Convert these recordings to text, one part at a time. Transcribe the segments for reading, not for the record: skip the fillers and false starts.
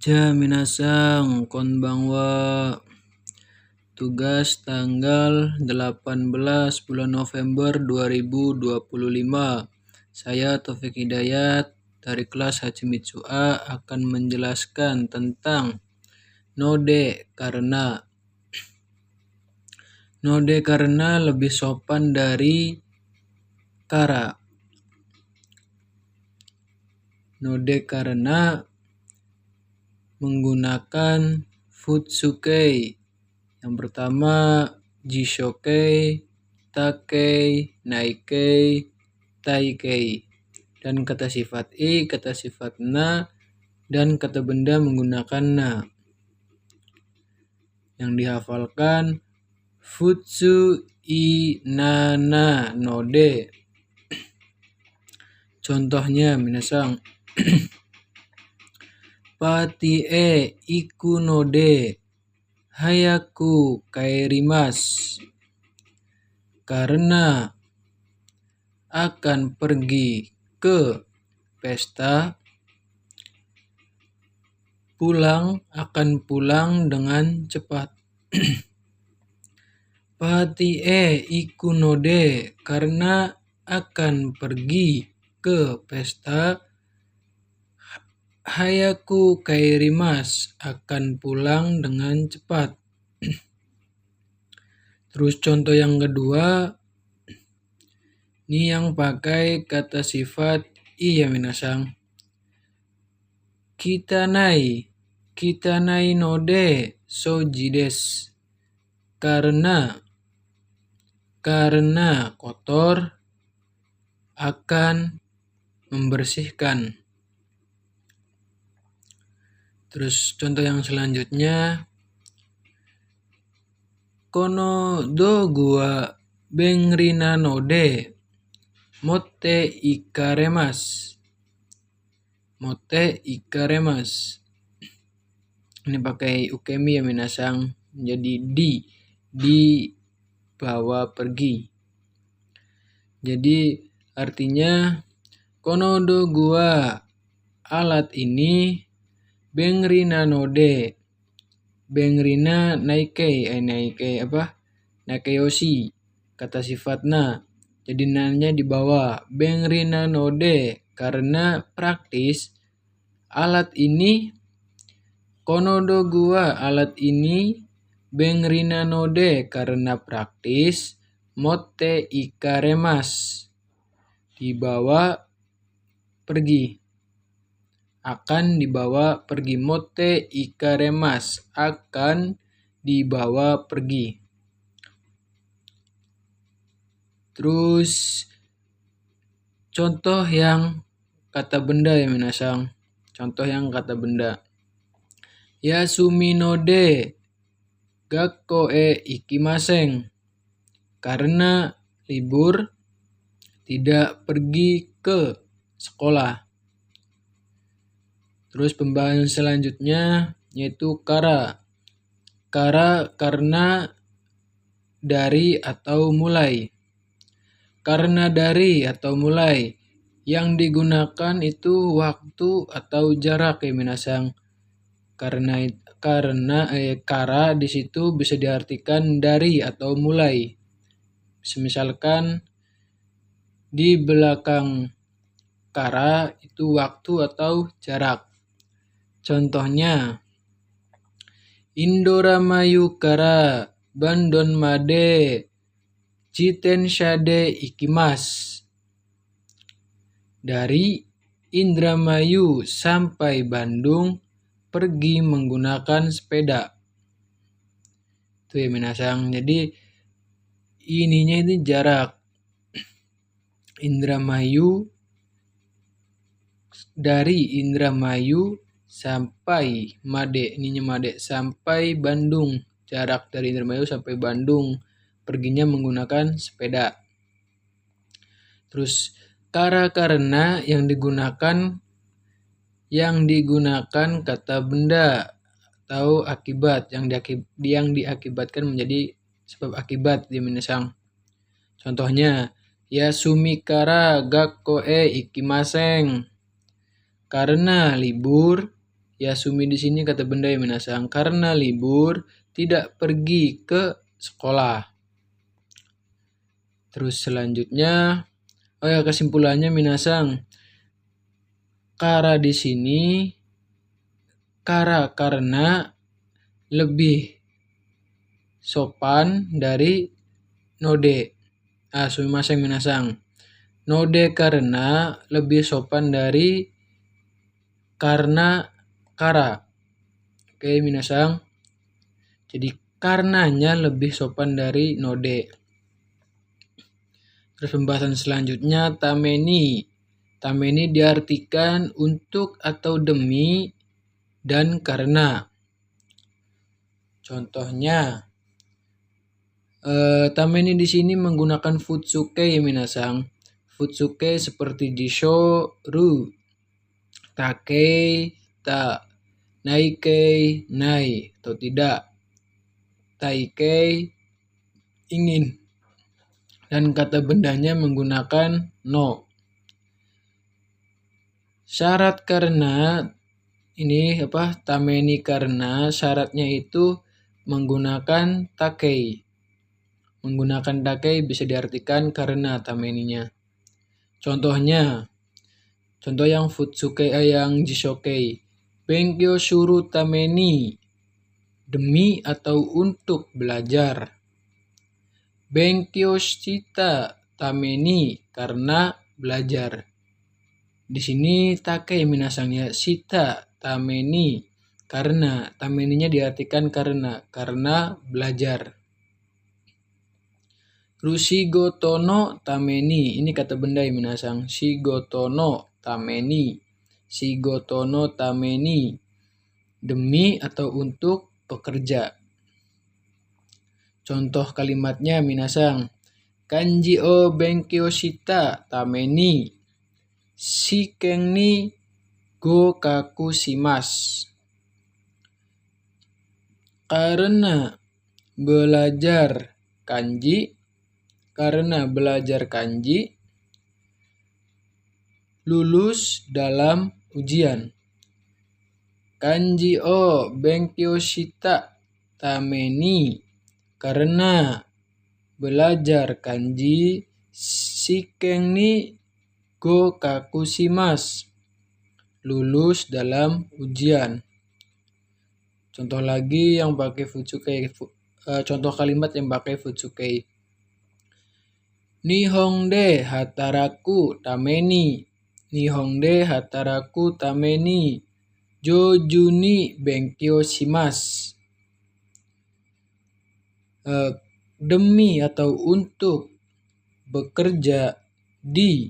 Minasang, konbanwa. Tugas tanggal 18 bulan November 2025. Saya Taufik Hidayat dari kelas Hachimitsu A akan menjelaskan tentang node karena. Node karena lebih sopan dari kara. Node karena menggunakan futsukei. Yang pertama jishokei, takei, naikei, taikei. Dan kata sifat i, kata sifat na, dan kata benda menggunakan na. Yang dihafalkan futsu i nana node. Contohnya minasang. Pati e iku node hayaku kaerimasu. Karena akan pergi ke pesta, akan pulang dengan cepat. Pati e iku node karena akan pergi ke pesta, hayaku kaerimasu akan pulang dengan cepat. Terus contoh yang kedua, ini yang pakai kata sifat i ya minasang. Kitanai node soji desu. Karena kotor akan membersihkan. Terus contoh yang selanjutnya, kono dogu wa bengrina node motte ikaremasu. Ini pakai ukemi ya minasang, jadi dibawa pergi. Jadi artinya kono dogu wa alat ini bengrina node. Bengrina naikei naikeyoshi, kata sifatnya. Jadi nanya di bawah. Bengrina node karena praktis. Alat ini kono dogu wa alat ini bengrina node karena praktis. Motte ikaremasu, dibawa pergi. Akan dibawa pergi. Motte ikaremasu, akan dibawa pergi. Terus contoh yang kata benda ya minasang. Contoh yang kata benda. Yasumi node gakko e ikimasen. Karena libur tidak pergi ke sekolah. Terus pembahasan selanjutnya yaitu kara. Kara karena dari atau mulai. Karena dari atau mulai. Yang digunakan itu waktu atau jarak ya minasang. Karena kara di situ bisa diartikan dari atau mulai. Misalkan di belakang kara itu waktu atau jarak. Contohnya, Indoramayu kara Bandon made jitensha de ikimasu. Dari Indramayu sampai Bandung pergi menggunakan sepeda. Itu ya minasang. Jadi ininya ini jarak. Dari Indramayu sampai Made sampai Bandung. Jarak dari Indramayu sampai Bandung. Perginya menggunakan sepeda. Terus karena yang digunakan kata benda atau akibat yang diakibatkan menjadi sebab akibat di minasang. Contohnya, Yasumi kara gakko e ikimasen. Karena libur, Yasumi di sini kata benda ya minasang, karena libur tidak pergi ke sekolah. Terus selanjutnya, kesimpulannya minasang, kara di sini karena lebih sopan dari node. Sumimasen minasang. Node karena lebih sopan dari karena kara. Oke minasang. Jadi karenanya lebih sopan dari node. Terus pembahasan selanjutnya tameni. Tameni diartikan untuk atau demi dan karena. Contohnya, tameni di sini menggunakan futsuke ya minasang. Futsuke seperti jishoru, takei, ta, naikei, nai atau tidak, taikei, ingin. Dan kata bendanya menggunakan no. Syarat karena ini tameni karena syaratnya itu menggunakan takei. Menggunakan takei bisa diartikan karena tameninya. Contoh yang futsuke yang jishokei. Benkyou shuru tameni, demi atau untuk belajar. Benkyou shita tameni, karena belajar. Di sini takei minasangnya shita tameni, karena. Tameninya diartikan karena belajar. Terus shigoto no tameni, ini kata benda ya minasang. Shigoto no tameni, shigoto no tameni, demi atau untuk pekerja. Contoh kalimatnya minasang. Kanji o benkyou shita tameni, shiken ni gokaku shimasu. Karena belajar kanji, lulus dalam ujian. Kanji o benkyou shita tameni, karena belajar kanji, shiken ni gokaku shimasu, lulus dalam ujian. Contoh lagi yang pakai futsuke, contoh kalimat yang pakai futsuke. Nihon de hataraku tameni, nihon de hataraku tameni, jouju ni benkyou shimasu. Demi atau untuk bekerja di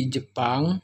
Jepang.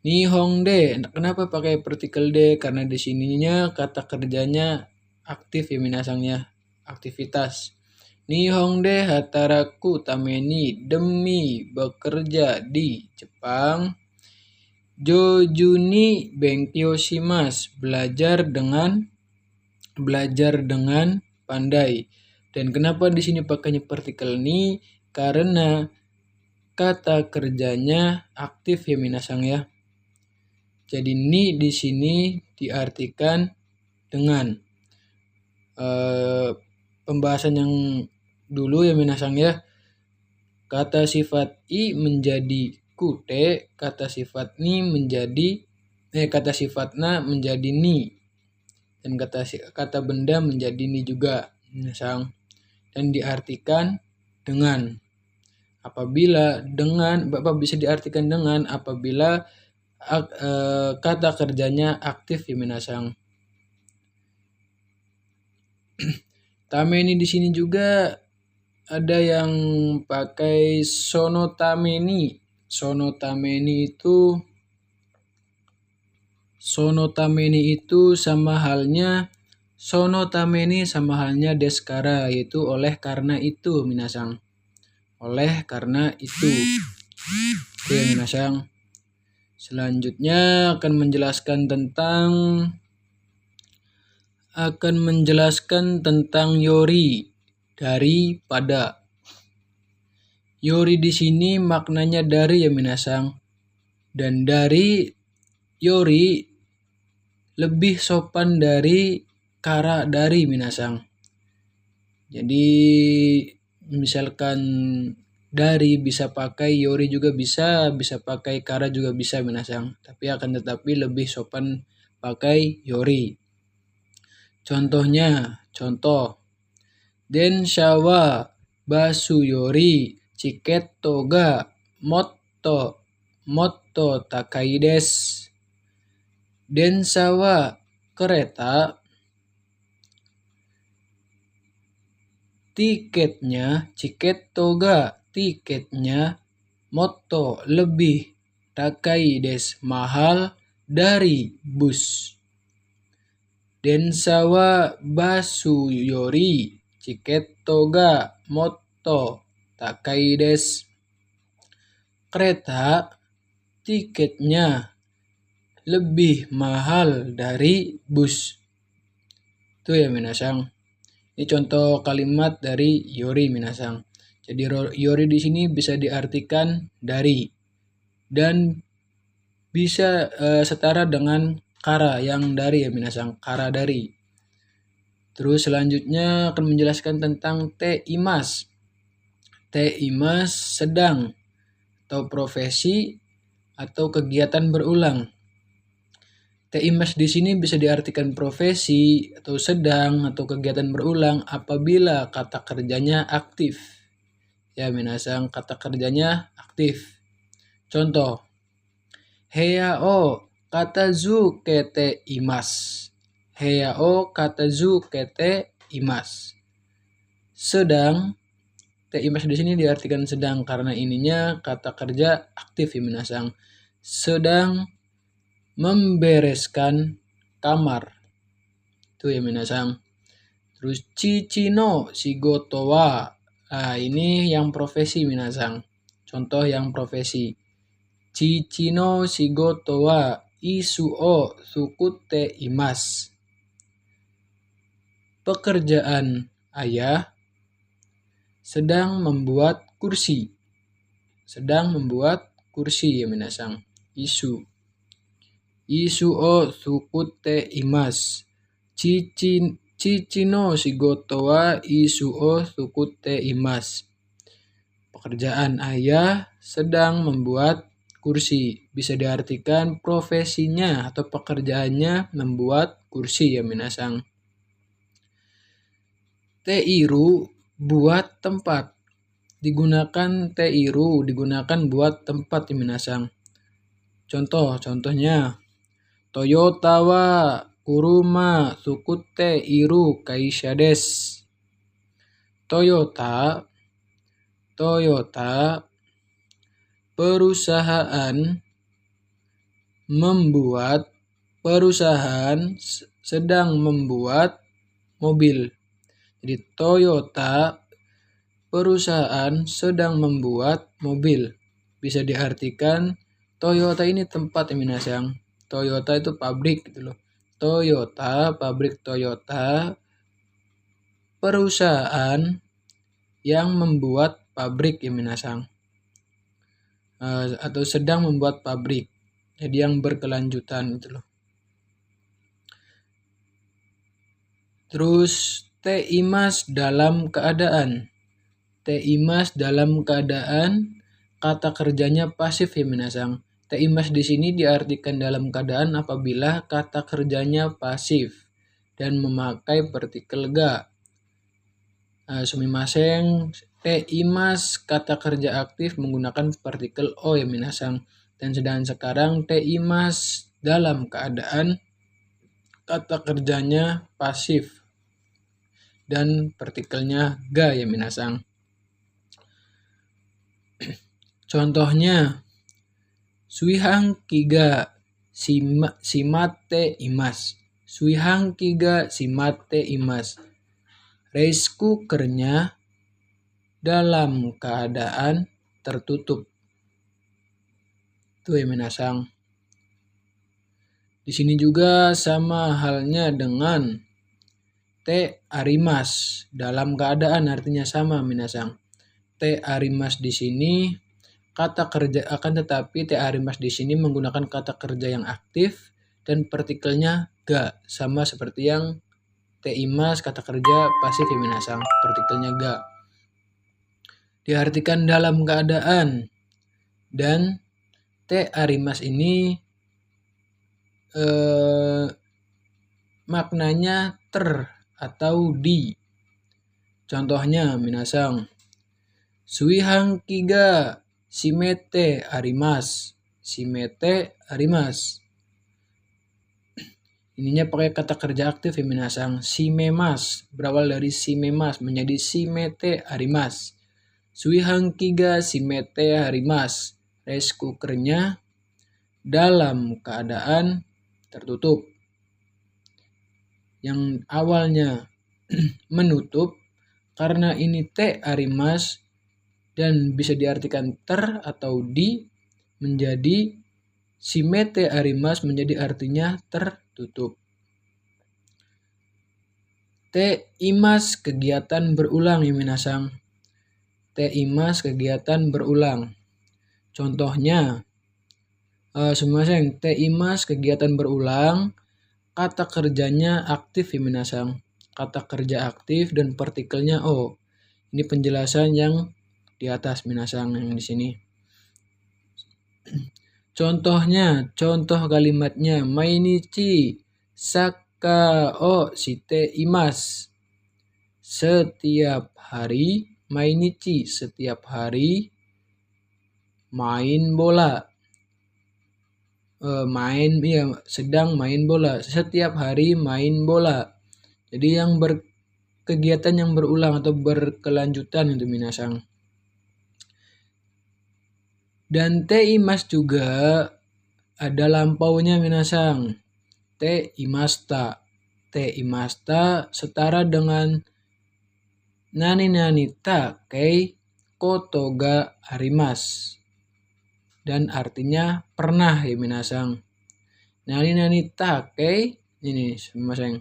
Nihon de, kenapa pakai partikel de? Karena di sininya kata kerjanya aktif ya minasangnya, aktivitas. Nihon de hataraku tameni, demi bekerja di Jepang. Jouju ni benkyou shimasu, belajar dengan pandai. Dan kenapa di sini pakainya partikel ni? Karena kata kerjanya aktif ya minasang ya. Jadi ni di sini diartikan dengan. Pembahasan yang dulu ya minasang ya. Kata sifat i menjadi kute, kata sifat sifatna menjadi ni. Dan kata benda menjadi ni juga minasang. Dan diartikan dengan. Bisa diartikan dengan apabila kata kerjanya aktif ya minasang. Tameni di sini juga ada yang pakai sono tameni. Sono tameni itu sama halnya deskara, yaitu oleh karena itu minasang. Oleh karena itu. Oke minasang. Selanjutnya akan menjelaskan tentang yori, daripada. Yori di sini maknanya dari ya minasang. Dan dari Yori lebih sopan dari kara dari minasang. Jadi misalkan dari bisa pakai yori juga bisa pakai kara juga bisa minasang. Tapi akan tetapi lebih sopan pakai yori. Contoh. Denshawa basu yori chiketo ga motto takai desu. Densa wa kereta tiketnya motto lebih takai desu mahal dari bus. Densa wa basu yori chiketo ga motto takai desu. Kereta tiketnya lebih mahal dari bus. Itu ya minasang. Ini contoh kalimat dari yori minasang. Jadi yori di sini bisa diartikan dari dan bisa setara dengan kara yang dari ya minasang, kara dari. Terus selanjutnya akan menjelaskan tentang te imas. Te imas sedang atau profesi atau kegiatan berulang. Te imas di sini bisa diartikan profesi atau sedang atau kegiatan berulang apabila kata kerjanya aktif. Ya, minasang kata kerjanya aktif. Contoh, heya o katazu kete imas. Heya o katazu kete imas. Sedang, te imas di sini diartikan sedang karena ininya kata kerja aktif ya minasang. Sedang membereskan kamar. Itu ya minasang. Terus chichi no shigoto wa. Ini yang profesi minasang. Contoh yang profesi. Chichi no shigoto wa isu o sukutte imas. Pekerjaan ayah sedang membuat kursi. Sedang membuat kursi ya minasang. Isu o sukutte imas. Chichi no shigoto wa isu o sukutte imas. Pekerjaan ayah sedang membuat kursi. Bisa diartikan profesinya atau pekerjaannya membuat kursi ya minasang. Teiru buat tempat. Digunakan buat tempat ya minasang. Contohnya Toyota wa kuruma sukutte iru kaisha desu. Toyota perusahaan sedang membuat mobil. Jadi Toyota perusahaan sedang membuat mobil. Bisa diartikan Toyota ini tempat ya minasang. Toyota itu pabrik gitu loh. Toyota, pabrik Toyota, perusahaan yang membuat pabrik ya minasang. Atau sedang membuat pabrik. Jadi yang berkelanjutan gitu loh. Terus te imas dalam keadaan. Te imas dalam keadaan kata kerjanya pasif ya minasang. Te imas di sini diartikan dalam keadaan apabila kata kerjanya pasif dan memakai partikel ga. Sumimasen, te imas kata kerja aktif menggunakan partikel o ya minasang. Dan sedangkan sekarang te imas dalam keadaan kata kerjanya pasif dan partikelnya ga ya minasang. Contohnya Suihanki ga shimatte imas. Suihanki ga shimatte imas. Rice cookernya dalam keadaan tertutup. Itu ya minasang. Di sini juga sama halnya dengan te arimas. Dalam keadaan artinya sama minasang. Te arimas di sini kata kerja akan tetapi te arimas di sini menggunakan kata kerja yang aktif dan partikelnya ga, sama seperti yang te imas kata kerja pasif minasang, partikelnya ga. Diartikan dalam keadaan, dan te arimas ini maknanya ter atau di. Contohnya minasang, suihang kiga simete arimas. Simete arimas. Ininya pakai kata kerja aktif ya minasang. Simemas berawal dari simemas menjadi simete arimas. Suihang kiga simete arimas. Rice cookernya dalam keadaan tertutup. Yang awalnya menutup karena ini te arimas dan bisa diartikan ter atau di, menjadi simete arimas menjadi artinya tertutup. Te imas kegiatan berulang ya minasang. Te imas kegiatan berulang. Contohnya, sumaseng te imas kegiatan berulang, kata kerjanya aktif ya minasang. Kata kerja aktif dan partikelnya o. Ini penjelasan yang di atas minasang yang di sini. Contohnya, contoh kalimatnya mainichi saka o shite imas. Setiap hari, mainichi setiap hari main bola. Sedang main bola. Setiap hari main bola. Jadi yang kegiatan yang berulang atau berkelanjutan itu minasang. Dan te imas juga ada lampaunya minasang. Te imasta. Te imasta setara dengan nani ta kei koto ga arimas. Dan artinya pernah ya minasang. Nani ta kei, ini minasang.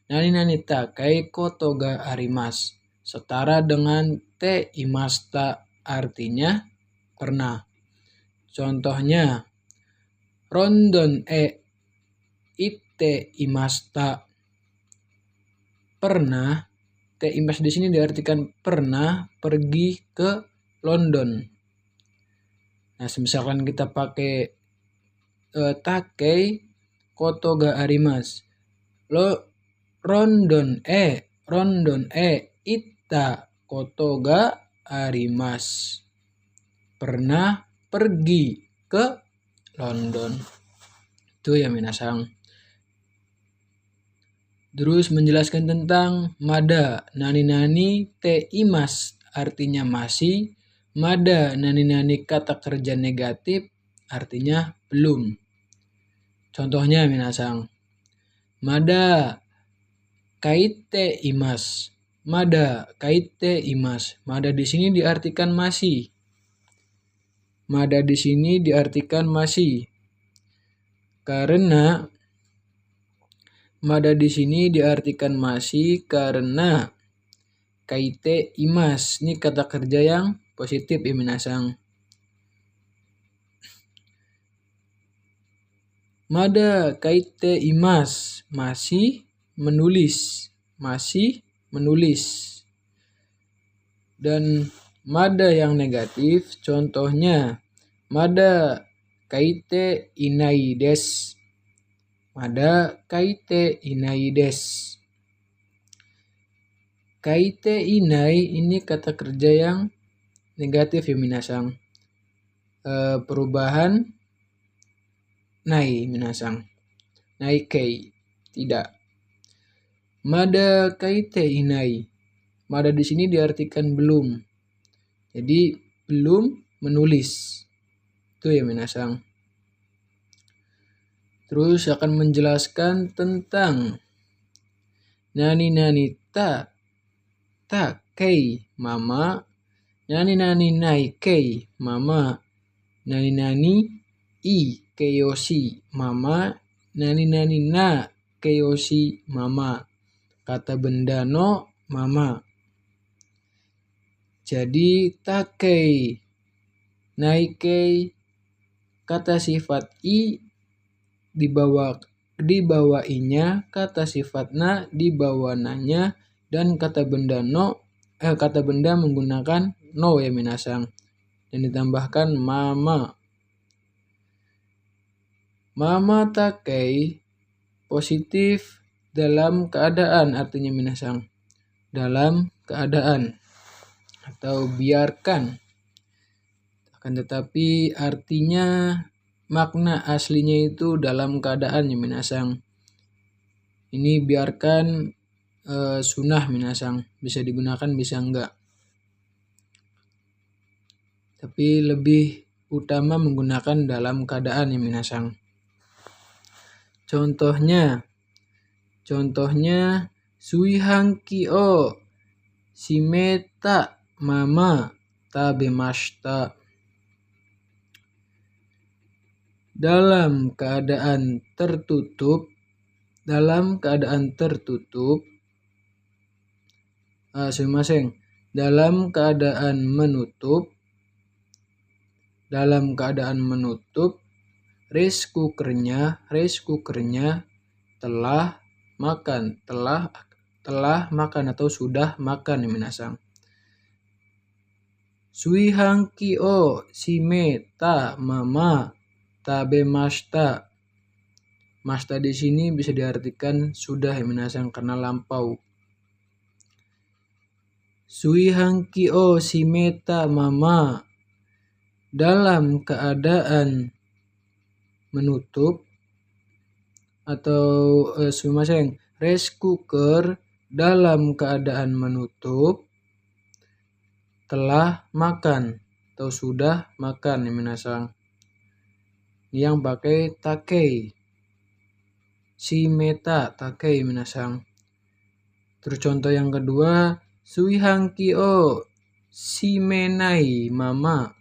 Nani ta kei koto ga arimas. Setara dengan te imasta artinya pernah. Contohnya, rondon ite imasta. Pernah, te imas di sini diartikan pernah pergi ke London. Nah, misalkan kita pakai takei koto ga arimas. Rondon ita koto ga arimas. Pernah pergi ke London. Itu ya minasang. Terus menjelaskan tentang mada nani te imas artinya masih. Mada nani kata kerja negatif artinya belum. Contohnya minasang. Mada kaite imas. Mada kaite imas. Mada di sini diartikan masih. Mada di sini diartikan masih. Karena mada di sini diartikan masih karena kaite imas. Ini kata kerja yang positif ya minasang. Mada kaite imas. Masih menulis. Masih menulis. Dan mada yang negatif contohnya mada kaite inai des. Mada kaite inai des. Kaite inai ini kata kerja yang negatif ya minasang. Perubahan nai minasang. Nai kei tidak. Mada kaite inai. Mada di sini diartikan belum. Jadi belum menulis. Itu ya minasang. Terus akan menjelaskan tentang nani ta kei mama. Nani nai kei mama. Nani i keyoshi mama. Nani na keyoshi mama. Kata benda no mama. Jadi takei naikei kata sifat i dibawa inya, kata sifat na dibawa nanya, dan kata benda menggunakan no ya minasang. Dan ditambahkan mama. Mama takei positif dalam keadaan, artinya minasang dalam keadaan atau biarkan. Akan tetapi artinya makna aslinya itu dalam keadaan ya minasang. Ini biarkan sunnah minasang, bisa digunakan bisa enggak. Tapi lebih utama menggunakan dalam keadaan ya minasang. Contohnya suihanki o shimeta mama tabemashita. Dalam keadaan tertutup, dalam keadaan menutup, rice cookernya telah makan atau sudah makan ya minasang. Suihanki o shimeta mama tabemashita. Mashita di sini bisa diartikan sudah ya minasang karena lampau. Suihanki o shimeta mama, dalam keadaan menutup, atau rice cooker dalam keadaan menutup telah makan atau sudah makan ya minasang. Yang pakai takei, shimeta takei minasang. Terus contoh yang kedua, suihanki o shimenai mama.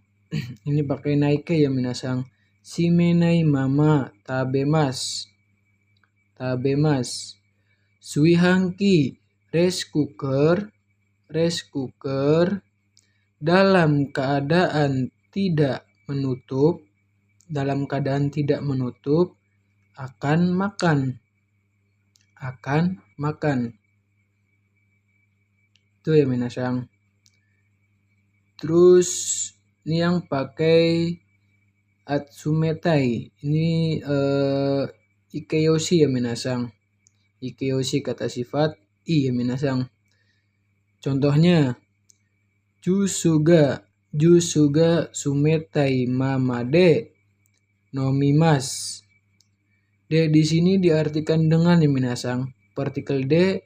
Ini pakai naike ya minasang. Shimenai mama tabemasu. Suihanki rice cooker dalam keadaan tidak menutup akan makan. Itu ya minasang. Terus ini yang pakai atsumetai, ini ikeyoshi ya minasang. Ikeyoshi kata sifat i ya minasang. Contohnya jusuga sumetai mama de nomimasu. De di sini diartikan dengan ya minasang. Partikel de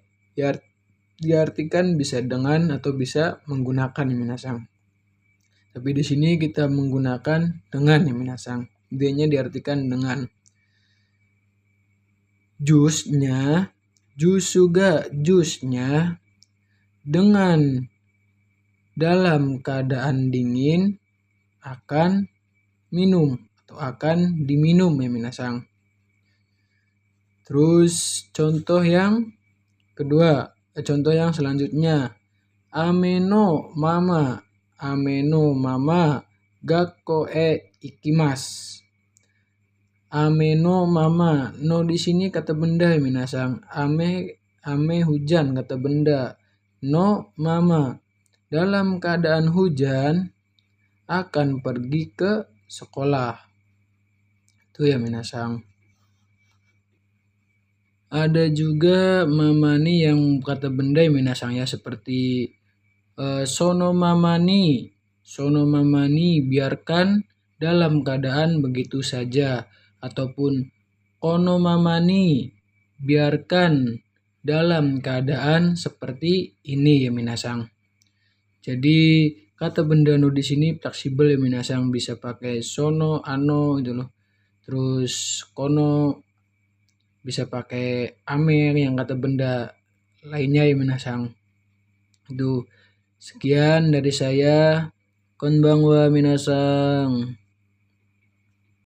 diartikan bisa dengan atau bisa menggunakan ya minasang. Tapi di sini kita menggunakan dengan ya minasang. D-nya diartikan dengan. Jusnya dengan dalam keadaan dingin akan minum atau akan diminum ya minasang. Terus contoh yang selanjutnya, ameno mama gakko e ikimasu. Ameno mama, no di sini kata benda ya minasang. Ame hujan kata benda. No mama, dalam keadaan hujan akan pergi ke sekolah. Itu ya minasang. Ada juga mamani yang kata benda ya minasang ya, seperti sono mamani biarkan dalam keadaan begitu saja, ataupun kono mamani biarkan dalam keadaan seperti ini ya minasang. Jadi kata benda no di sini fleksibel ya minasang, bisa pakai sono, ano gitu loh. Terus kono bisa pakai ame yang kata benda lainnya ya minasang. Itu sekian dari saya. Konbanwa minasang.